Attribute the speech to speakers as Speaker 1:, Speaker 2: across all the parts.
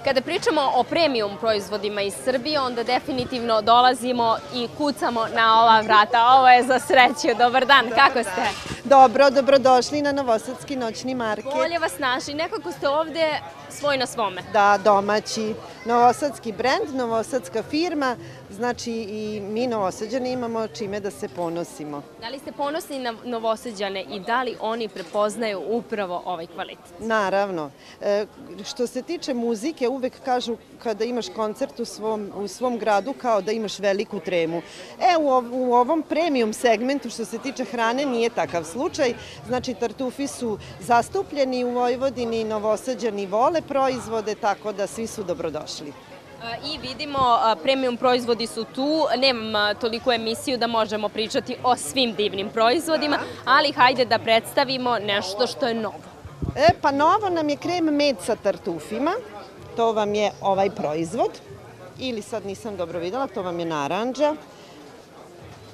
Speaker 1: Kada pričamo o premium proizvodima iz Srbije, onda definitivno dolazimo i kucamo na ova vrata. Ovo je za sreću. Dobar dan, kako ste?
Speaker 2: Dobro, dobrodošli na Novosadski noćni market.
Speaker 1: Bolje vas naši, nekako ste ovde svoj na svome.
Speaker 2: Da, domaći, novosadski brend, novosadska firma, znači i mi Novosađani imamo čime da se ponosimo.
Speaker 1: Da li ste ponosni na Novosađane i da li oni prepoznaju upravo ovaj kvalitet?
Speaker 2: Naravno. Što se tiče muzike, uvek kažu kada imaš koncert u svom gradu kao da imaš veliku tremu. U ovom premium segmentu što se tiče hrane nije takav slučaj. Znači, tartufi su zastupljeni u Vojvodini, Novosađani vole proizvode, tako da svi su dobrodošli.
Speaker 1: I vidimo, premium proizvodi su tu, nemam toliku emisiju da možemo pričati o svim divnim proizvodima, ali hajde da predstavimo nešto što je novo.
Speaker 2: Pa novo nam je krem med sa tartufima, to vam je ovaj proizvod, ili sad nisam dobro videla, to vam je narandža.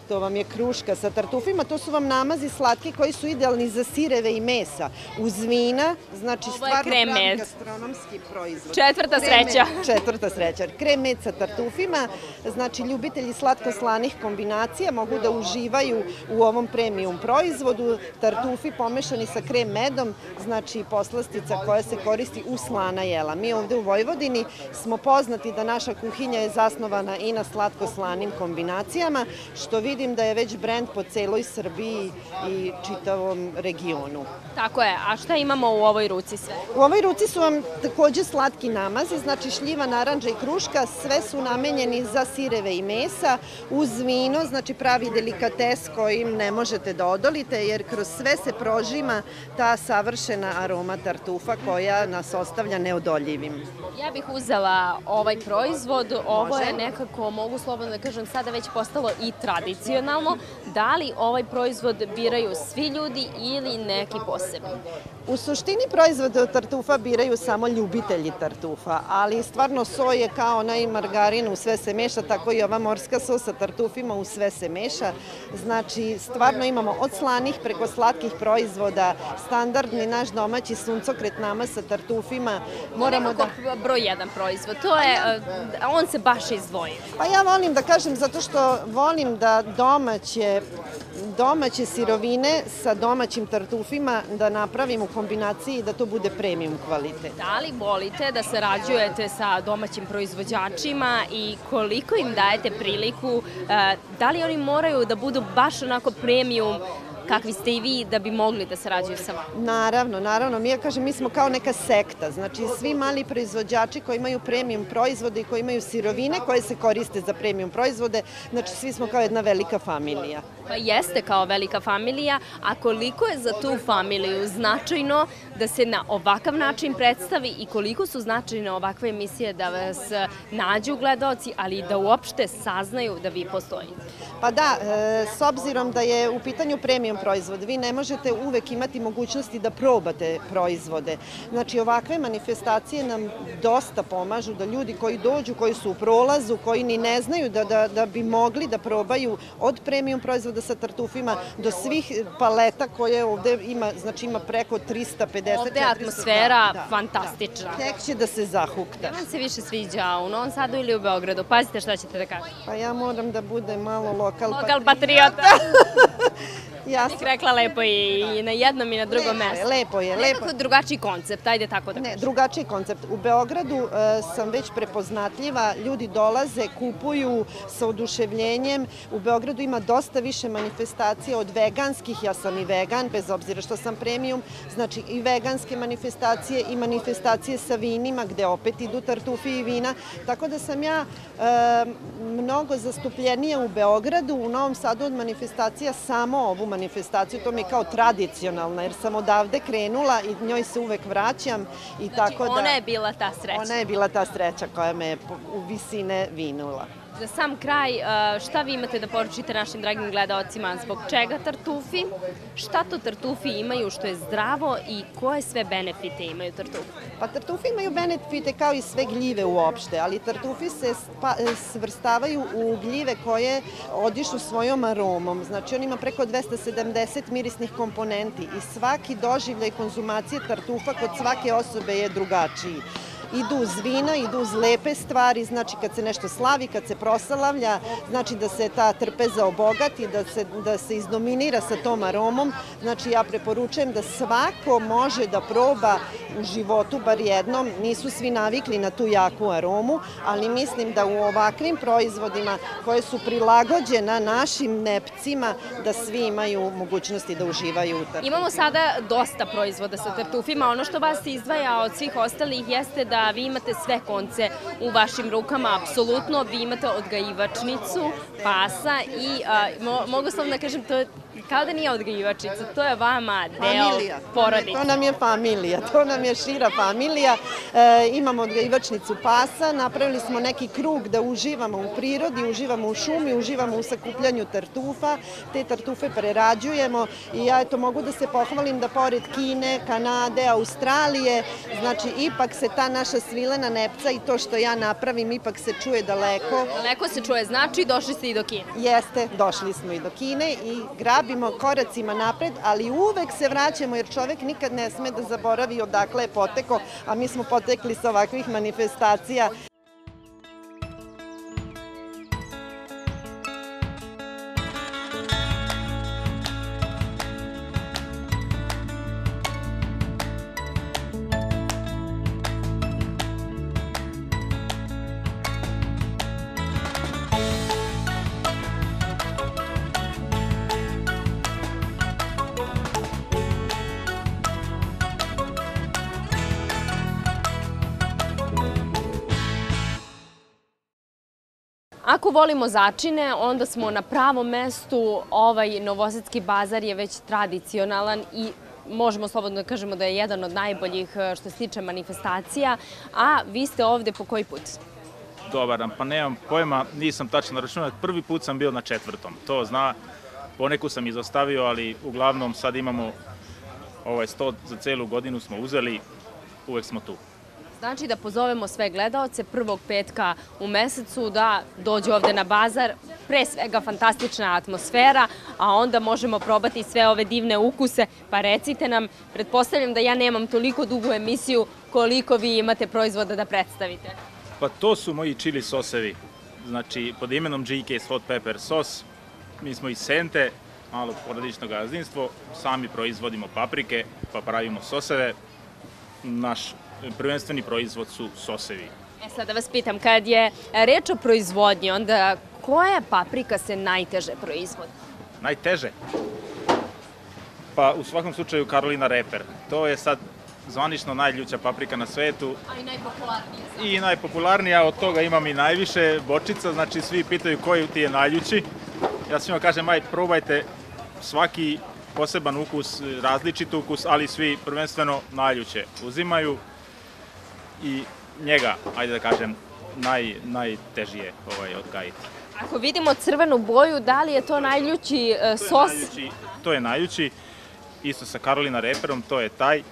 Speaker 2: To vam je kruška sa tartufima, to su vam namazi slatki koji su idealni za sireve i mesa. Uz vina, znači stvarno pravi gastronomski proizvod.
Speaker 1: Četvrta sreća.
Speaker 2: Četvrta sreća. Krem med sa tartufima, znači ljubitelji slatko-slanih kombinacija mogu da uživaju u ovom premium proizvodu. Tartufi pomešani sa krem medom, znači poslastica koja se koristi u slana jela. Mi ovde u Vojvodini smo poznati da naša kuhinja je zasnovana i na slatko-slanim kombinacijama, što vidim da je već brend po celoj Srbiji i čitavom regionu.
Speaker 1: Tako je. A šta imamo u ovoj ruci sve?
Speaker 2: U ovoj ruci su vam takođe slatki namazi, znači šljiva, narandža i kruška, sve su namenjeni za sireve i mesa, uz vino, znači pravi delikates kojim ne možete da odolite, jer kroz sve se prožima ta savršena aroma tartufa koja nas ostavlja neodoljivim.
Speaker 1: Ja bih uzela ovaj proizvod, ovo je nekako, mogu slobodno da kažem, sada već postalo i tradicionalno. Da li ovaj proizvod biraju svi ljudi ili neki posebni?
Speaker 2: U suštini proizvode od tartufa biraju samo ljubitelji tartufa, ali stvarno soj je kao onaj margarin u sve se meša, tako i ova morska sos sa tartufima u sve se meša. Znači, stvarno imamo od slanih preko slatkih proizvoda, standardni naš domaći suncokret namaz sa tartufima.
Speaker 1: Moramo da... Broj jedan proizvod, to je, on se baš izdvoji.
Speaker 2: Pa ja volim da kažem zato što volim da domaće sirovine sa domaćim tartufima da napravim u kombinaciji da to bude premium kvalitet.
Speaker 1: Da li volite da sarađujete sa domaćim proizvođačima i koliko im dajete priliku, da li oni moraju da budu baš onako premium kakvi ste i vi da bi mogli da sarađuju sa vama?
Speaker 2: Naravno. Mi smo kao neka sekta, znači svi mali proizvođači koji imaju premium proizvode i koji imaju sirovine koje se koriste za premium proizvode, znači svi smo kao jedna velika familija.
Speaker 1: Pa jeste kao velika familija, a koliko je za tu familiju značajno da se na ovakav način predstavi i koliko su značajne ovakve emisije da vas nađu gledaoci, ali i da uopšte saznaju da vi postojite?
Speaker 2: Pa da, s obzirom da je u pitanju premium proizvod, vi ne možete uvek imati mogućnosti da probate proizvode. Znači, ovakve manifestacije nam dosta pomažu da ljudi koji dođu, koji su u prolazu, koji ni ne znaju da bi mogli da probaju od premium proizvoda sa tartufima do svih paleta koje ovde ima, znači ima preko 350.
Speaker 1: Ovde je atmosfera fantastična.
Speaker 2: Tek će da se zahukta.
Speaker 1: Gde vam se više sviđa, u Novom Sadu ili u Beogradu? Pazite šta ćete da kažete.
Speaker 2: Pa ja moram da budem malo lokal
Speaker 1: patriota.
Speaker 2: Ja
Speaker 1: bih rekla lepo i na jednom i na drugom mestu.
Speaker 2: Lepo je.
Speaker 1: Nekako drugačiji koncept, ajde tako da kažem.
Speaker 2: Ne, drugačiji koncept. U Beogradu sam već prepoznatljiva, ljudi dolaze, kupuju sa oduševljenjem. U Beogradu ima dosta više manifestacija od veganskih, ja sam i vegan, bez obzira što sam premium, znači i veganske manifestacije i manifestacije sa vinima, gde opet idu tartufi i vina, tako da sam ja mnogo zastupljenija u Beogradu, u Novom Sadu od manifestacija samo ovu manifestaciju, to mi je kao tradicionalna, jer sam odavde krenula i njoj se uvek vraćam.
Speaker 1: Znači, ona je bila ta sreća.
Speaker 2: Ona je bila ta sreća koja me u visine vinula.
Speaker 1: Za sam kraj, šta vi imate da poručite našim dragim gledaocima? Zbog čega tartufi? Šta to tartufi imaju što je zdravo i koje sve benefite imaju tartufi?
Speaker 2: Pa tartufi imaju benefite kao i sve gljive uopšte, ali tartufi se svrstavaju u gljive koje odišu svojom aromom. Znači on ima preko 270 mirisnih komponenti i svaki doživljaj konzumacije tartufa kod svake osobe je drugačiji. idu uz vina, idu uz lepe stvari, znači kad se nešto slavi, kad se proslavlja, znači da se ta trpeza obogati, da se izdominira sa tom aromom. Znači ja preporučujem da svako može da proba u životu bar jednom, nisu svi navikli na tu jaku aromu, ali mislim da u ovakvim proizvodima koje su prilagođena našim nepcima, da svi imaju mogućnosti da uživaju u tartufi.
Speaker 1: Imamo sada dosta proizvoda sa tartufima. Ono što vas izdvaja od svih ostalih jeste da vi imate sve konce u vašim rukama, apsolutno. Vi imate odgajivačnicu, pasa i mogu slobodno da kažem, to je kao da nije odgajivačica, to je vama deo porodice.
Speaker 2: To nam je familija, to nam je šira familija. Imamo odgajivačnicu pasa, napravili smo neki krug da uživamo u prirodi, uživamo u šumi, uživamo u sakupljanju tartufa. Te tartufe prerađujemo i ja mogu da se pohvalim da pored Kine, Kanade, Australije, znači ipak se ta naša svilena nepca i to što ja napravim ipak se čuje daleko.
Speaker 1: Daleko se čuje, znači došli ste i do Kine.
Speaker 2: Jeste, došli smo i do Kine i grabimo koracima napred, ali uvek se vraćamo jer čovek nikad ne sme da zaboravi odakle je potekao, a mi smo potekli sa ovakvih manifestacija.
Speaker 1: Ako volimo začine, onda smo na pravom mestu. Ovaj Novosadski bazar je već tradicionalan i možemo slobodno da kažemo da je jedan od najboljih što se tiče manifestacija, a vi ste ovde po koji put?
Speaker 3: Dobar dan, pa nemam pojma, nisam tačno računao, prvi put sam bio na 4. To zna, poneku sam izostavio, ali uglavnom sad imamo 100 za celu godinu smo uzeli, uvek smo tu.
Speaker 1: Znači da pozovemo sve gledaoce prvog petka u mesecu da dođu ovde na bazar, pre svega fantastična atmosfera, a onda možemo probati sve ove divne ukuse, pa recite nam, pretpostavljam da ja nemam toliko dugu emisiju koliko vi imate proizvoda da predstavite.
Speaker 3: Pa to su moji čili sosevi, znači pod imenom GK's Hot Pepper Sauce, mi smo iz Sente, malo porodično gazdinstvo, sami proizvodimo paprike, pa pravimo soseve, naš prvenstveni proizvod su sosevi.
Speaker 1: Sad da vas pitam, kad je reč o proizvodnji, onda koja paprika se najteže proizvodi?
Speaker 3: Najteže? Pa u svakom slučaju Carolina Reaper. To je sad zvanično najljuća paprika na svetu.
Speaker 1: A i najpopularnija.
Speaker 3: I najpopularnija, od toga imam i najviše bočica, znači svi pitaju koji ti je najljući. Ja svima kažem, aj probajte svaki poseban ukus, različit ukus, ali svi prvenstveno najljuće uzimaju. I njega, ajde da kažem, najtežije odgajiti.
Speaker 1: Ako vidimo crvenu boju, da li je to najljući sos?
Speaker 3: To je najljući, isto sa Carolina Reaperom, to je taj,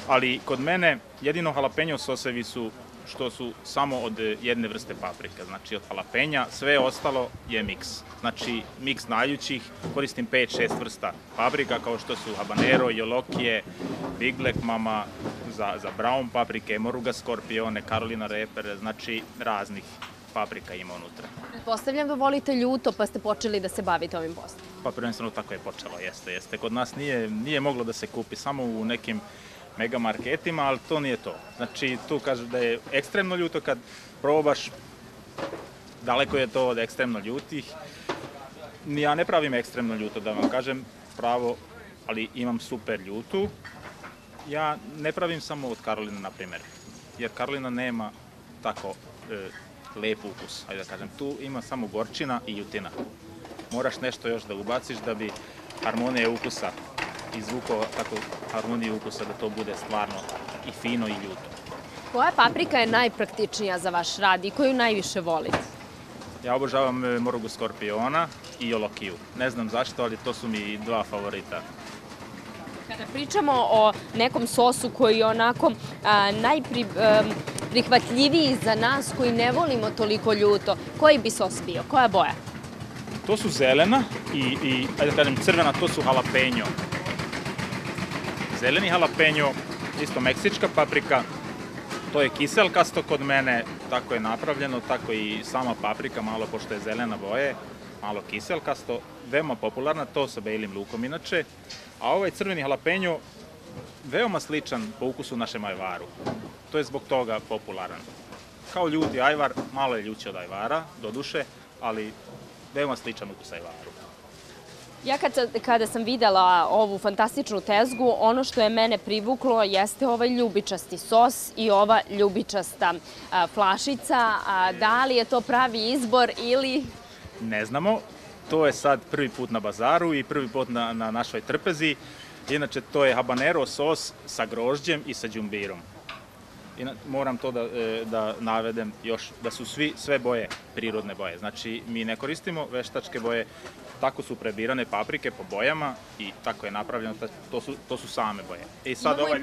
Speaker 3: ali kod mene jedino jalapeno sosevi su što su samo od jedne vrste paprika, znači od jalapenja, sve ostalo je miks. Znači miks najljućih, koristim 5-6 vrsta paprika kao što su habanero, jolokije, Big Black Mama, za brown paprike, Moruga Scorpione, Carolina Reaper, znači raznih paprika ima unutra.
Speaker 1: Pretpostavljam da volite ljuto pa ste počeli da se bavite ovim poslom.
Speaker 3: Pa prvenstveno tako je počelo, jeste. Kod nas nije moglo da se kupi, samo u nekim mega marketima, ali to nije to. Znači tu kažu da je ekstremno ljuto, kad probaš, daleko je to od ekstremno ljutih. Ja ne pravim ekstremno ljuto, da vam kažem pravo, ali imam super ljutu. Ja ne pravim samo od Carolina, na primjer, jer Carolina nema tako lep ukus, ajde da kažem. Tu ima samo gorčina i jutina. Moraš nešto još da ubaciš da bi harmonija ukusa izvukao tako harmoniju ukusa da to bude stvarno i fino i ljuto.
Speaker 1: Koja paprika je najpraktičnija za vaš rad i koju najviše volite?
Speaker 3: Ja obožavam Morugu Scorpiona i jolokiju. Ne znam zašto, ali to su mi dva favorita.
Speaker 1: Kada pričamo o nekom sosu koji je onako najprihvatljiviji za nas koji ne volimo toliko ljuto, koji bi sos bio? Koja boja?
Speaker 3: To su zelena i ajde da kažem crvena, to su jalapeno. Zeleni jalapeno, isto meksička paprika To je kiselkasto kod mene, tako je napravljeno, tako i sama paprika, malo pošto je zelena boje, malo kiselkasto, veoma popularna, to sa belim lukom inače. A ovaj crveni jalapenjo, veoma sličan po ukusu našem ajvaru. To je zbog toga popularan. Kao ljuti ajvar, malo je ljući od ajvara, doduše, ali veoma sličan ukus ajvaru.
Speaker 1: Ja kada sam videla ovu fantastičnu tezgu, ono što je mene privuklo jeste ovaj ljubičasti sos i ova ljubičasta flašica. Da li je to pravi izbor ili...
Speaker 3: Ne znamo, to je sad prvi put na bazaru i prvi put na našoj trpezi. Inače, to je habanero sos sa grožđem i sa đumbirom. Moram to da navedem još, da su sve boje prirodne boje. Znači, mi ne koristimo veštačke boje, tako su prebirane paprike po bojama i tako je napravljeno, to su same boje. I sad ovaj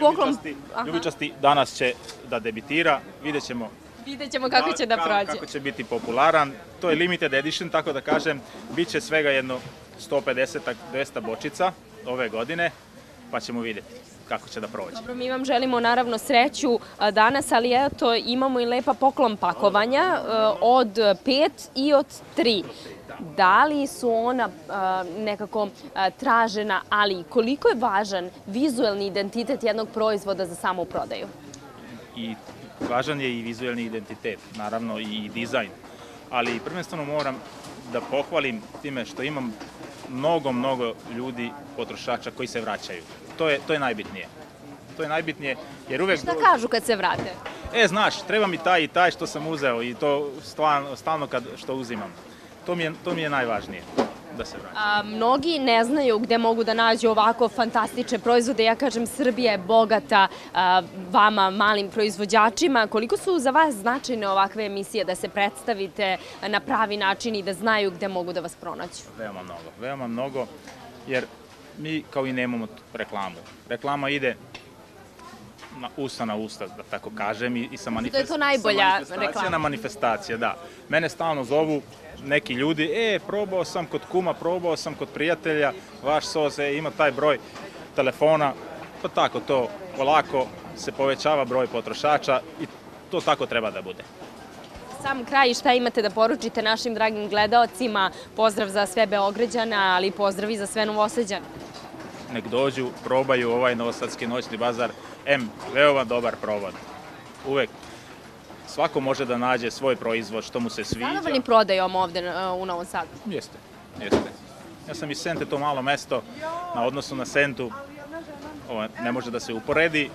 Speaker 3: ljubičasti danas će da debitira, vidjet ćemo
Speaker 1: kako će da prođe.
Speaker 3: Kako će biti popularan. To je limited edition, tako da kažem, bit će svega jedno 150-200 bočica ove godine, pa ćemo vidjeti kako će da prođe.
Speaker 1: Dobro, mi vam želimo naravno sreću danas, ali eto imamo i lepa poklon pakovanja od 5 i od 3. Da li su ona nekako tražena, ali koliko je važan vizuelni identitet jednog proizvoda za samu prodaju?
Speaker 3: I važan je i vizuelni identitet, naravno i dizajn, ali prvenstveno moram da pohvalim time što imam mnogo ljudi, potrošača koji se vraćaju. To je najbitnije. To je najbitnije jer uvek...
Speaker 1: Šta kažu kad se vrate?
Speaker 3: Znaš, treba mi taj i taj što sam uzeo i to stalno što uzimam. To mi je najvažnije, da se vraćam.
Speaker 1: Mnogi ne znaju gde mogu da nađu ovako fantastične proizvode. Ja kažem, Srbija je bogata vama, malim proizvođačima. Koliko su za vas značajne ovakve emisije da se predstavite na pravi način i da znaju gde mogu da vas pronađu?
Speaker 3: Veoma mnogo, jer mi kao i nemamo reklamu. Reklama ide na usta, da tako kažem, i sa manifestacija na manifestacije, da. Mene stalno zovu neki ljudi, probao sam kod kuma, probao sam kod prijatelja, vaš sos, ima taj broj telefona, pa tako to polako se povećava broj potrošača i to tako treba da bude.
Speaker 1: Sam kraj, šta imate da poručite našim dragim gledaocima? Pozdrav za sve Beograđana, ali pozdrav i za sve Novosađane.
Speaker 3: Nek dođu, probaju ovaj novosadski noćni bazar. Veoma dobar provod. Uvek svako može da nađe svoj proizvod što mu se sviđa.
Speaker 1: Zadovoljni prodajom ovde u Novom Sadu?
Speaker 3: Jeste. Ja sam iz Sente, to malo mesto, na odnosu na Sentu, ne može da se uporedi.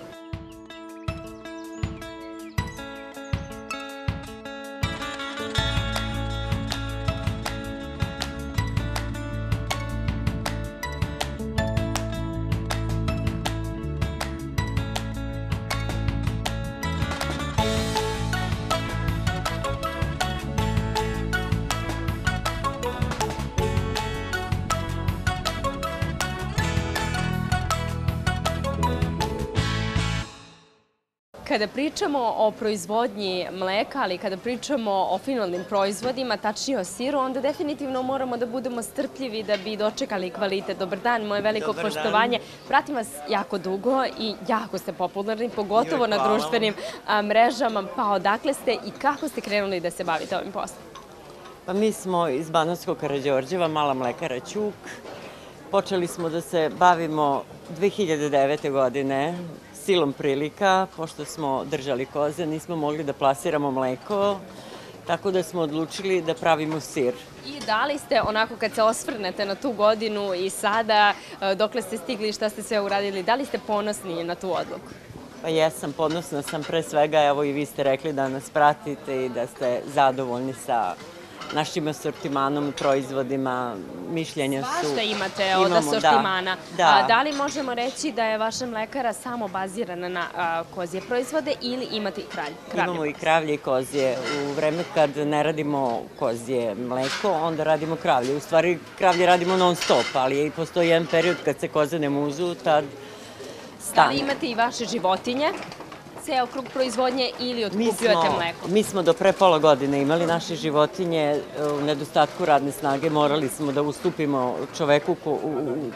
Speaker 1: Kada pričamo o proizvodnji mleka, ali kada pričamo o finalnim proizvodima, tačnije o siru, onda definitivno moramo da budemo strpljivi da bi dočekali kvalitet. Dobar dan, moje veliko poštovanje. Pratim vas jako dugo i jako ste popularni, pogotovo na društvenim mrežama. Pa odakle ste i kako ste krenuli da se bavite ovim poslom?
Speaker 4: Pa mi smo iz Banatskog Karađorđeva, mala mlekara Ćuk. Počeli smo da se bavimo 2009. godine, silom prilika, pošto smo držali koze, nismo mogli da plasiramo mleko, tako da smo odlučili da pravimo sir.
Speaker 1: I da li ste, onako kad se osvrnete na tu godinu i sada, dokle ste stigli i šta ste sve uradili, da li ste ponosni na tu odluku?
Speaker 4: Pa jesam, ponosna sam pre svega, evo i vi ste rekli da nas pratite i da ste zadovoljni sa našim asortimanom, proizvodima, mišljenja su...
Speaker 1: Svašta imate od asortimana. Da li možemo reći da je vaša mlekara samo bazirana na kozje proizvode ili imate i kravlje?
Speaker 4: Imamo i kravlje i kozje. U vreme kad ne radimo kozje mleko, onda radimo kravlje. U stvari, kravlje radimo non stop, ali postoji jedan period kad se koze ne muzu, tad stane.
Speaker 1: Da li imate i vaše životinje? ceo krug proizvodnje ili otkupljujete mleko?
Speaker 4: Mi smo do pre pola godine imali naše životinje, u nedostatku radne snage morali smo da ustupimo čoveku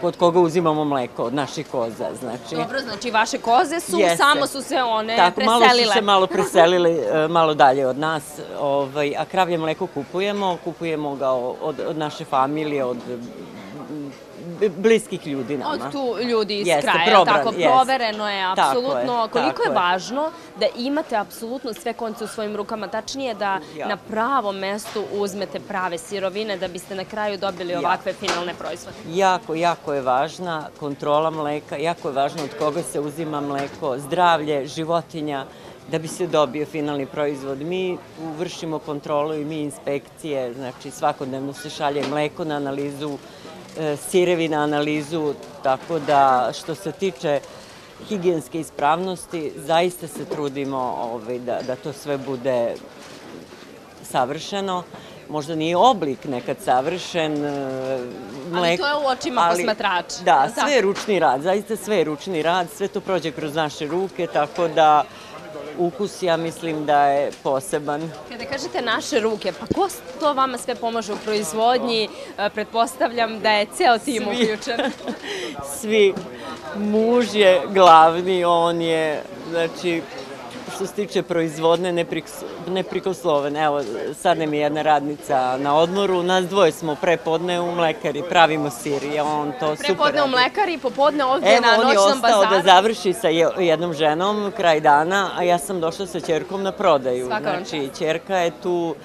Speaker 4: kod koga uzimamo mleko, od naših koza.
Speaker 1: Dobro, znači vaše koze su, samo su se one preselile.
Speaker 4: Malo su se malo preselili, malo dalje od nas, a kravlje mleko kupujemo ga od naše familije, od bliskih ljudi nama.
Speaker 1: Od tu ljudi iz kraja, tako, provereno je, apsolutno. Koliko je važno da imate apsolutno sve konce u svojim rukama, tačnije da na pravom mestu uzmete prave sirovine da biste na kraju dobili ovakve finalne proizvode?
Speaker 4: Jako je važna kontrola mleka, jako je važno od koga se uzima mleko, zdravlje životinja, da bi se dobio finalni proizvod. Mi vršimo kontrolu i mi inspekcije, znači svakodnevno se šalje mleko na analizu, sirevi na analizu, tako da što se tiče higijenske ispravnosti, zaista se trudimo da to sve bude savršeno. Možda nije oblik nekad savršen.
Speaker 1: Ali to je u očima posmatrača.
Speaker 4: Da, sve je ručni rad, zaista sve je ručni rad, sve to prođe kroz naše ruke, tako da ukus, ja mislim da je poseban.
Speaker 1: Kada kažete naše ruke, pa ko to vama sve pomaže u proizvodnji? Pretpostavljam da je ceo tim uključen.
Speaker 4: Svi. Muž je glavni, on je, znači, što se tiče proizvodne, neprikosloven. Evo, sad nam je jedna radnica na odmoru, nas dvoje smo prepodne u mlekari, pravimo sir i on to super radi.
Speaker 1: Prepodne u mlekari, popodne ovdje na noćnom bazaru.
Speaker 4: Evo, on je ostao da završi sa jednom ženom kraj dana, a ja sam došla sa ćerkom na prodaju. Znači, ćerka je tu,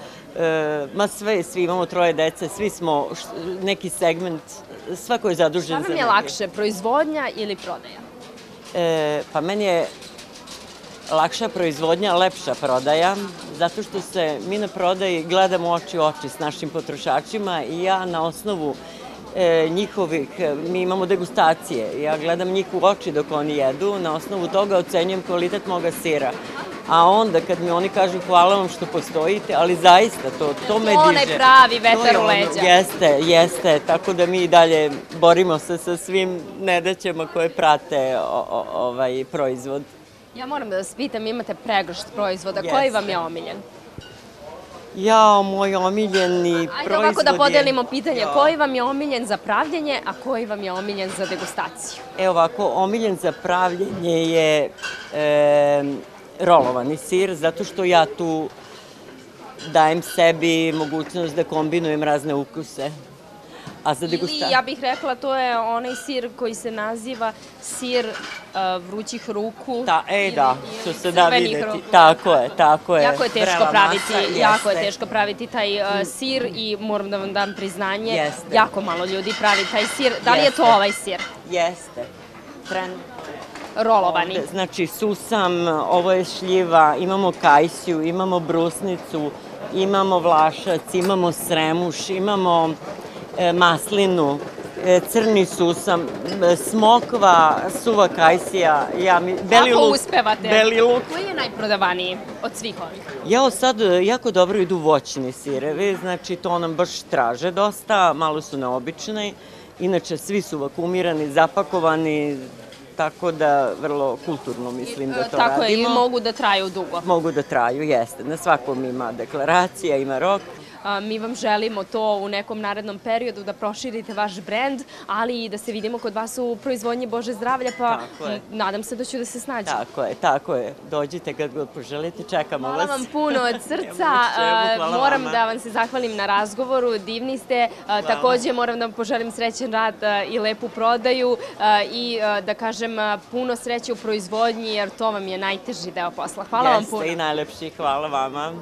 Speaker 4: svi imamo 3 dece, svi smo neki segment, svako je zadužen za neki.
Speaker 1: Šta vam je lakše, proizvodnja ili prodaja?
Speaker 4: Pa meni je lakša proizvodnja, lepša prodaja, zato što se mi na prodaji gledamo oči u oči s našim potrošačima i ja na osnovu njihovih, mi imamo degustacije, ja gledam njih u oči dok oni jedu, na osnovu toga ocenjujem kvalitet moga sira. A onda kad mi oni kažu hvala vam što postojite, ali zaista to me diže.
Speaker 1: To onaj pravi vetar u leđa.
Speaker 4: Jeste, tako da mi i dalje borimo se sa svim nedaćama koje prate ovaj proizvod.
Speaker 1: Ja moram da vas pitam, imate pregršt proizvoda, koji vam je omiljen?
Speaker 4: Moj omiljeni proizvod je...
Speaker 1: Ajde ovako da podelimo pitanje, koji vam je omiljen za pravljenje, a koji vam je omiljen za degustaciju?
Speaker 4: Evo ovako, omiljen za pravljenje je rolovani sir, zato što ja tu dajem sebi mogućnost da kombinujem razne ukuse.
Speaker 1: Ili, ja bih rekla, to je onaj sir koji se naziva sir vrućih ruku.
Speaker 4: Da, što se da videti. Tako je.
Speaker 1: Jako je teško praviti taj sir i moram da vam dam priznanje, jako malo ljudi pravi taj sir. Da li je to ovaj sir?
Speaker 4: Jeste.
Speaker 1: Rolovani.
Speaker 4: Znači, susam, ovo je šljiva, imamo kajsiju, imamo brusnicu, imamo vlašac, imamo sremuš, imamo maslinu, crni susam, smokva, suva kajsija, beli luk.
Speaker 1: Kako uspevate? Koji je najprodavaniji od svih ovih?
Speaker 4: Evo sad jako dobro idu voćni sirevi, znači to nam baš traže dosta, malo su neobični, inače svi su vakumirani, zapakovani, tako da vrlo kulturno mislim da to radimo.
Speaker 1: Tako je, i mogu da traju dugo.
Speaker 4: Mogu da traju, jeste. Na svakom ima deklaracija, ima rok.
Speaker 1: Mi vam želimo to u nekom narednom periodu da proširite vaš brend, ali i da se vidimo kod vas u proizvodnji Bože zdravlja, pa nadam se da ću da se snađem.
Speaker 4: Tako je. Dođite kad god poželite, čekamo vas.
Speaker 1: Hvala vam puno od srca. Moram da vam se zahvalim na razgovoru, divni ste. Takođe moram da vam poželim srećan rad i lepu prodaju i da kažem puno sreće u proizvodnji, jer to vam je najteži deo posla. Hvala vam puno.
Speaker 4: Jeste i najlepši, hvala vama.